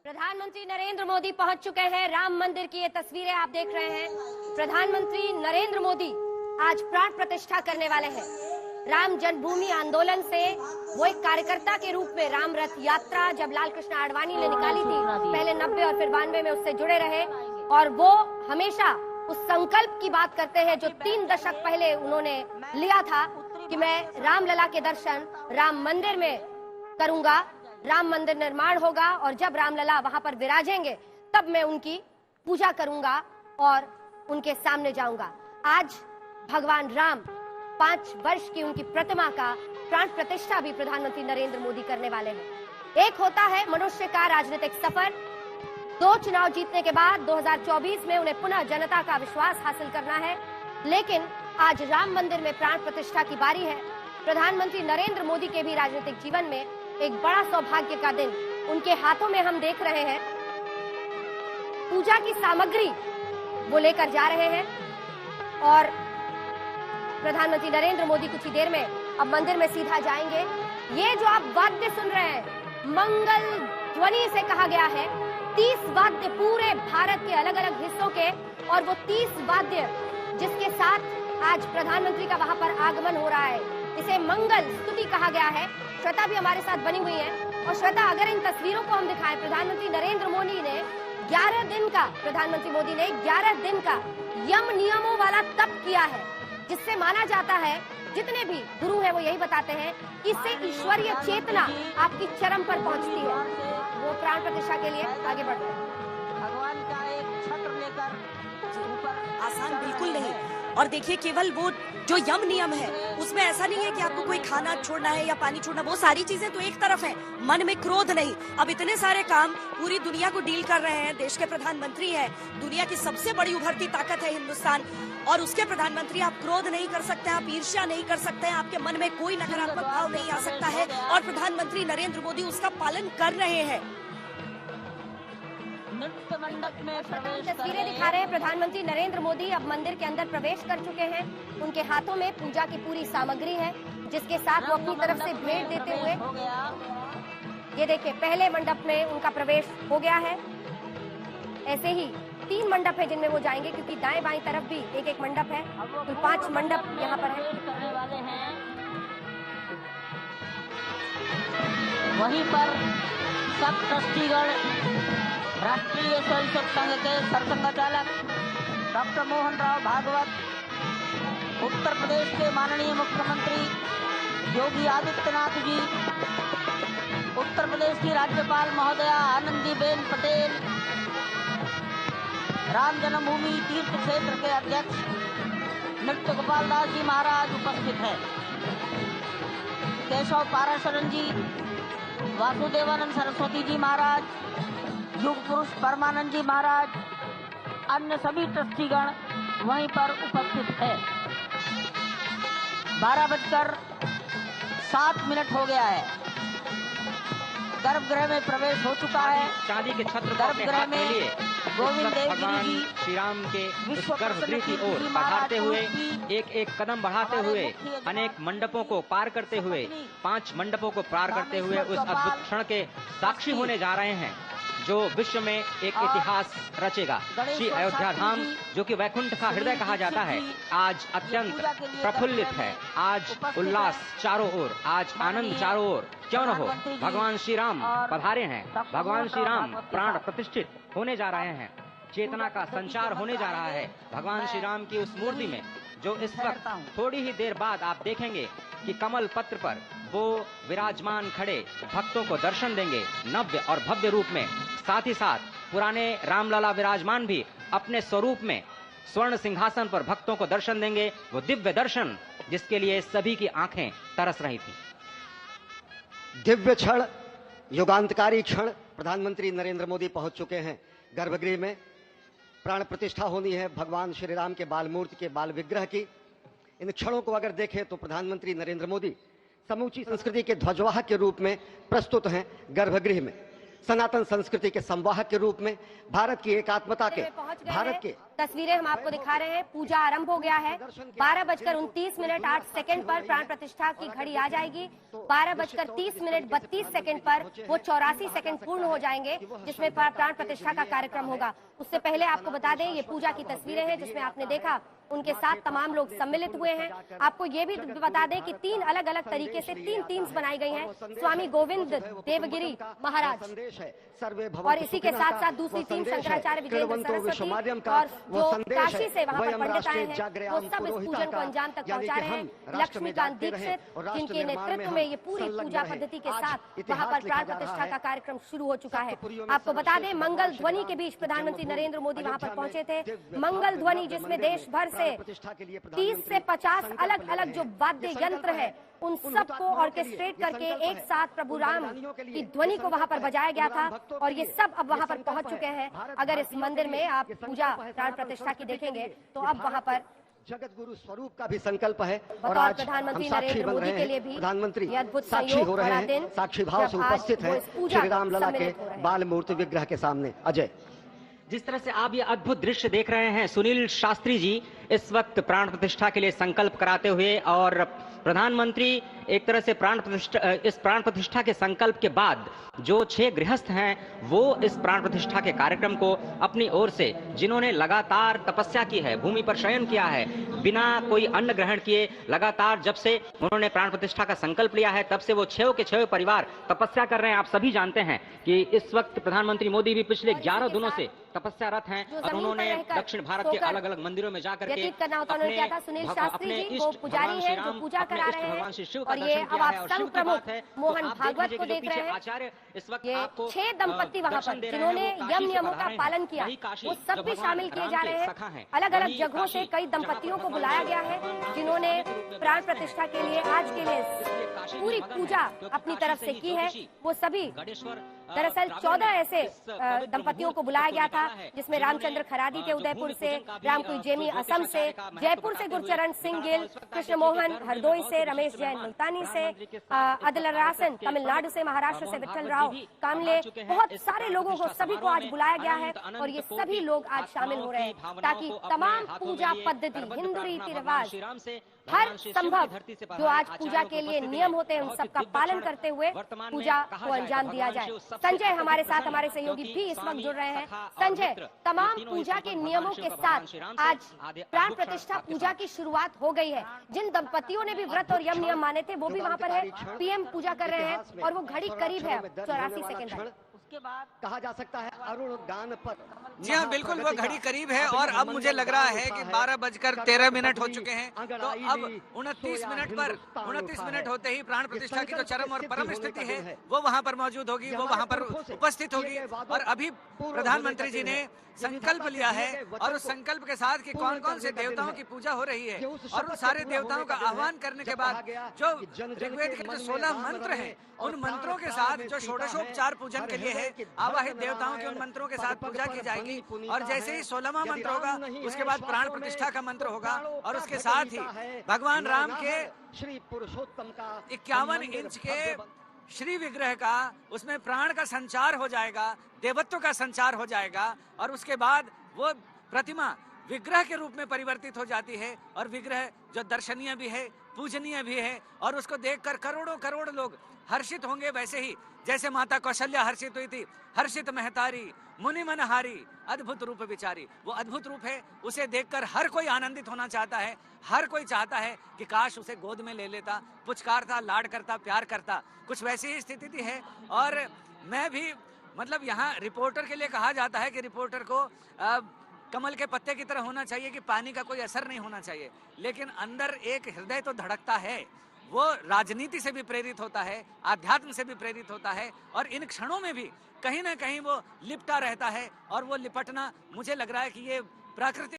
प्रधानमंत्री नरेंद्र मोदी पहुंच चुके हैं। राम मंदिर की ये तस्वीरें आप देख रहे हैं। प्रधानमंत्री नरेंद्र मोदी आज प्राण प्रतिष्ठा करने वाले हैं। राम जन्मभूमि आंदोलन से वो एक कार्यकर्ता के रूप में राम रथ यात्रा जब लाल कृष्ण आडवाणी ने निकाली थी, पहले 90 और फिर 92 में उससे जुड़े रहे और वो हमेशा उस संकल्प की बात करते हैं जो 3 दशक पहले उन्होंने लिया था कि मैं रामलला के दर्शन राम मंदिर में करूंगा, राम मंदिर निर्माण होगा और जब रामलला वहां पर विराजेंगे तब मैं उनकी पूजा करूंगा और उनके सामने जाऊंगा। आज भगवान राम 5 वर्ष की उनकी प्रतिमा का प्राण प्रतिष्ठा भी प्रधानमंत्री नरेंद्र मोदी करने वाले हैं। एक होता है मनुष्य का राजनीतिक सफर, 2 चुनाव जीतने के बाद 2024 में उन्हें पुनः जनता का विश्वास हासिल करना है, लेकिन आज राम मंदिर में प्राण प्रतिष्ठा की बारी है। प्रधानमंत्री नरेंद्र मोदी के भी राजनीतिक जीवन में एक बड़ा सौभाग्य का दिन उनके हाथों में हम देख रहे हैं। पूजा की सामग्री वो लेकर जा रहे हैं और प्रधानमंत्री नरेंद्र मोदी कुछ ही देर में अब मंदिर में सीधा जाएंगे। ये जो आप वाद्य सुन रहे हैं, मंगल ध्वनि से कहा गया है। 30 वाद्य पूरे भारत के अलग अलग हिस्सों के, और वो 30 वाद्य जिसके साथ आज प्रधानमंत्री का वहां पर आगमन हो रहा है, इसे मंगल स्तुति कहा गया है। श्वेता भी हमारे साथ बनी हुई है। और श्वेता, अगर इन तस्वीरों को हम दिखाएं, प्रधानमंत्री नरेंद्र मोदी ने 11 दिन का यम नियमों वाला तप किया है, जिससे माना जाता है, जितने भी गुरु हैं वो यही बताते हैं कि इससे ईश्वरीय चेतना आपकी चरम पर पहुंचती है। वो प्राण प्रतिष्ठा के लिए आगे बढ़ते हैं। भगवान का एक छत्र लेकर ऊपर, आसान बिल्कुल नहीं। और देखिए, केवल वो जो यम नियम है उसमें ऐसा नहीं है कि आपको कोई खाना छोड़ना है या पानी छोड़ना, वो सारी चीजें तो एक तरफ है, मन में क्रोध नहीं। अब इतने सारे काम पूरी दुनिया को डील कर रहे हैं, देश के प्रधानमंत्री हैं, दुनिया की सबसे बड़ी उभरती ताकत है हिंदुस्तान, और उसके प्रधानमंत्री आप क्रोध नहीं कर सकते, आप ईर्ष्या नहीं कर सकते हैं, आपके मन में कोई नकारात्मक भाव नहीं आ सकता है, और प्रधानमंत्री नरेंद्र मोदी उसका पालन कर रहे हैं। नृत्य मंडप में प्रवेश तस्वीरें दिखा रहे हैं। प्रधानमंत्री नरेंद्र मोदी अब मंदिर के अंदर प्रवेश कर चुके हैं। उनके हाथों में पूजा की पूरी सामग्री है, जिसके साथ वो अपनी तरफ से भेंट देते हुए, ये देखिए, पहले मंडप में उनका प्रवेश हो गया है। ऐसे ही 3 मंडप है जिनमें वो जाएंगे, क्योंकि दाएं बाएं तरफ भी एक मंडप है, तो 5 मंडप यहाँ पर है। करने वाले हैं। वहीं पर सब ट्रस्टीगण, राष्ट्रीय स्वयंसेवक संघ के सरसंघचालक डॉक्टर मोहन राव भागवत, उत्तर प्रदेश के माननीय मुख्यमंत्री योगी आदित्यनाथ जी, उत्तर प्रदेश की राज्यपाल महोदया आनंदीबेन पटेल, राम जन्मभूमि तीर्थ क्षेत्र के अध्यक्ष नृत्य गोपाल दास जी महाराज उपस्थित हैं। केशव पाराशरण जी, वासुदेवानंद सरस्वती जी महाराज, युग पुरुष परमानंद जी महाराज, अन्य सभी ट्रस्टीगण वहीं पर उपस्थित है। 12:07 हो गया है। गर्भगृह में प्रवेश हो चुका है। चांदी के छत्र गर्भगृह में गोविंद देवगिरी जी श्री राम के इस गर्भगृह की ओर बढ़ाते हुए, एक कदम बढ़ाते हुए, अनेक मंडपों को पार करते हुए, 5 मंडपों को पार करते हुए उस अद्भुत क्षण के साक्षी होने जा रहे हैं जो विश्व में एक इतिहास रचेगा। श्री अयोध्या धाम, जो कि वैकुंठ का हृदय कहा जाता है, आज अत्यंत प्रफुल्लित है। आज उल्लास चारों ओर, आज आनंद चारों ओर। क्यों न हो, भगवान श्री राम पधारे हैं, भगवान श्री राम प्राण प्रतिष्ठित होने जा रहे हैं, चेतना का संचार होने जा रहा है भगवान श्री राम की उस मूर्ति में, जो इस वक्त थोड़ी ही देर बाद आप देखेंगे कि कमल पत्र पर वो विराजमान खड़े भक्तों को दर्शन देंगे नव्य और भव्य रूप में। साथ ही साथ पुराने रामलला विराजमान भी अपने स्वरूप में स्वर्ण सिंहासन पर भक्तों को दर्शन देंगे, वो दिव्य दर्शन जिसके लिए सभी की आंखें तरस रही थी। दिव्य क्षण, युगांतकारी क्षण। प्रधानमंत्री नरेंद्र मोदी पहुंच चुके हैं गर्भगृह में। प्राण प्रतिष्ठा होनी है भगवान श्री राम के बाल मूर्ति के बाल विग्रह की। इन क्षणों को अगर देखें तो प्रधानमंत्री नरेंद्र मोदी समूची संस्कृति के ध्वजवाहक के रूप में प्रस्तुत हैं गर्भगृह में, सनातन संस्कृति के संवाहक के रूप में, भारत की एकात्मता के, भारत के तस्वीरें हम आपको दिखा रहे हैं। पूजा आरंभ हो गया है। 12:29:08 पर प्राण प्रतिष्ठा की घड़ी आ जाएगी। 12:30:32 पर वो 84 सेकंड पूर्ण हो जाएंगे, जिसमें प्राण प्रतिष्ठा का कार्यक्रम होगा। उससे पहले आपको बता दें, ये पूजा की तस्वीरें हैं जिसमें आपने देखा उनके साथ तमाम लोग सम्मिलित हुए हैं। आपको ये भी बता दें कि 3 अलग अलग तरीके से 3 टीम्स बनाई गई हैं। स्वामी गोविंद देवगिरी महाराज और इसी के साथ साथ दूसरी टीम शंकराचार्य विजयेंद्र सरस्वती और जो काशी से वहां पर पंडित आए हैं, वो सब इस पूजन को अंजाम तक पहुंचा रहे हैं। लक्ष्मीकांत दीक्षित, जिनके नेतृत्व में ये पूरी पूजा पद्धति के साथ वहां पर प्राण प्रतिष्ठा का कार्यक्रम शुरू हो चुका है। आपको बता दें, मंगल ध्वनि के बीच प्रधानमंत्री नरेंद्र मोदी वहां पर पहुंचे थे। मंगल ध्वनि जिसमें देश भर से 30 से 50 अलग अलग जो वाद्य यंत्र है, उन सबको ऑर्केस्ट्रेट करके एक साथ प्रभु राम की ध्वनि को वहां पर बजाया गया था और ये सब अब वहां पर पहुंच चुके हैं। अगर इस मंदिर में आप पूजा प्राण प्रतिष्ठा की देखेंगे तो अब वहां पर जगत गुरु स्वरूप का भी संकल्प है और बतौर आज प्रधानमंत्री हम साक्षी नरेंद्र बन मोदी रहे के लिए हैं। भी प्रधानमंत्री ये अद्भुत साक्षी संयोग हो रहे भरा हैं, दिन साक्षी भाव से जब आज उपस्थित वो हैं इस पूजा श्री राम लला के सम्मिलित हो रहे हैं। बाल मूर्ति विग्रह के सामने। अजय, जिस तरह से आप ये अद्भुत दृश्य देख रहे हैं, सुनील शास्त्री जी इस वक्त प्राण प्रतिष्ठा के लिए संकल्प कराते हुए और प्रधानमंत्री एक तरह से इस प्राण प्रतिष्ठा के संकल्प के बाद जो 6 गृहस्थ हैं वो इस प्राण प्रतिष्ठा के कार्यक्रम को अपनी ओर से, जिन्होंने लगातार तपस्या की है, भूमि पर शयन किया है, बिना कोई अन्न ग्रहण किए लगातार जब से उन्होंने प्राण प्रतिष्ठा का संकल्प लिया है तब से वो 6 के 6 परिवार तपस्या कर रहे हैं। आप सभी जानते हैं कि इस वक्त प्रधानमंत्री मोदी भी पिछले 11 दिनों से तपस्यारत हैं और उन्होंने दक्षिण भारत के अलग अलग मंदिरों में जाकर के सुनील शास्त्री जी वो पुजारी हैं जो पूजा करा रहे हैं और ये अब आप संघ प्रमुख मोहन भागवत को देख रहे हैं। आचार्य इस वक्त ये आपको 6 दंपत्ति वहाँ पर जिन्होंने यम नियमों का पालन किया, वो सब भी शामिल किए जा रहे हैं। अलग अलग जगहों से कई दंपत्तियों को बुलाया गया है जिन्होंने प्राण प्रतिष्ठा के लिए आज के लिए पूरी पूजा अपनी तरफ से की है। वो सभी दरअसल 14 ऐसे दंपत्तियों को बुलाया गया था, जिसमें रामचंद्र खरादी थे उदयपुर से, रामकुई जेमी असम से, जयपुर से गुरचरण सिंह गिल, कृष्ण मोहन हरदोई से, रमेश जैन मुल्तानी से, अदलरासन तमिलनाडु से, महाराष्ट्र से विठल राव कामले, बहुत सारे लोगों को सभी को आज बुलाया गया है और ये सभी लोग आज शामिल हो रहे हैं ताकि तमाम पूजा पद्धति, हिंदू रीति रिवाज, हर संभव जो आज पूजा के लिए नियम होते हैं उन सबका पालन करते हुए पूजा को अंजाम दिया जाए। संजय हमारे साथ, हमारे सहयोगी भी इस वक्त जुड़ रहे हैं। संजय, तमाम पूजा के नियमों के साथ आज प्राण प्रतिष्ठा पूजा की शुरुआत हो गई है। जिन दंपतियों ने भी व्रत और यम नियम माने थे वो भी वहाँ पर है, पीएम पूजा कर रहे हैं और वो घड़ी करीब है 84 सेकंड। उसके बाद कहा जा सकता है अरुण गान पर। जी हाँ, बिल्कुल वो घड़ी करीब है और अब मुझे लग रहा है कि 12:13 हो चुके हैं। तो अब 29 मिनट होते ही प्राण प्रतिष्ठा की जो चरम और परम स्थिति है वो वहाँ पर मौजूद होगी, वो वहाँ पर उपस्थित होगी। और अभी प्रधानमंत्री जी ने संकल्प लिया है और उस संकल्प के साथ कि कौन कौन से देवताओं की पूजा हो रही है और उन सारे देवताओं का आह्वान करने के बाद जो ऋग्वेद के जो 16 मंत्र हैं उन मंत्रों के साथ जो षोडशोपचार पूजन के लिए है, आवाहित देवताओं के उन मंत्रों के साथ पूजा की जाएगी। और जैसे ही 16वां मंत्र होगा उसके बाद प्राण प्रतिष्ठा का मंत्र होगा और उसके साथ ही भगवान राम के श्री पुरुषोत्तम का 51 इंच के श्री विग्रह का, उसमें प्राण का संचार हो जाएगा, देवत्व का संचार हो जाएगा और उसके बाद वो प्रतिमा विग्रह के रूप में परिवर्तित हो जाती है और विग्रह जो दर्शनीय भी है, पूजनीय भी है और उसको देखकर करोड़ों करोड़ लोग हर्षित होंगे। वैसे ही जैसे माता कौशल्या हर्षित हुई थी, हर्षित महतारी मुनि मनहारी अद्भुत रूप विचारी, वो अद्भुत रूप है, उसे देखकर हर कोई आनंदित होना चाहता है। हर कोई चाहता है कि काश उसे गोद में ले लेता, पुचकारता, लाड करता, प्यार करता। कुछ वैसी ही स्थिति है। और मैं भी मतलब यहाँ रिपोर्टर के लिए कहा जाता है कि रिपोर्टर को कमल के पत्ते की तरह होना चाहिए कि पानी का कोई असर नहीं होना चाहिए, लेकिन अंदर एक हृदय तो धड़कता है। वो राजनीति से भी प्रेरित होता है, आध्यात्म से भी प्रेरित होता है और इन क्षणों में भी कहीं ना कहीं वो लिपटा रहता है और वो लिपटना मुझे लग रहा है कि ये प्राकृतिक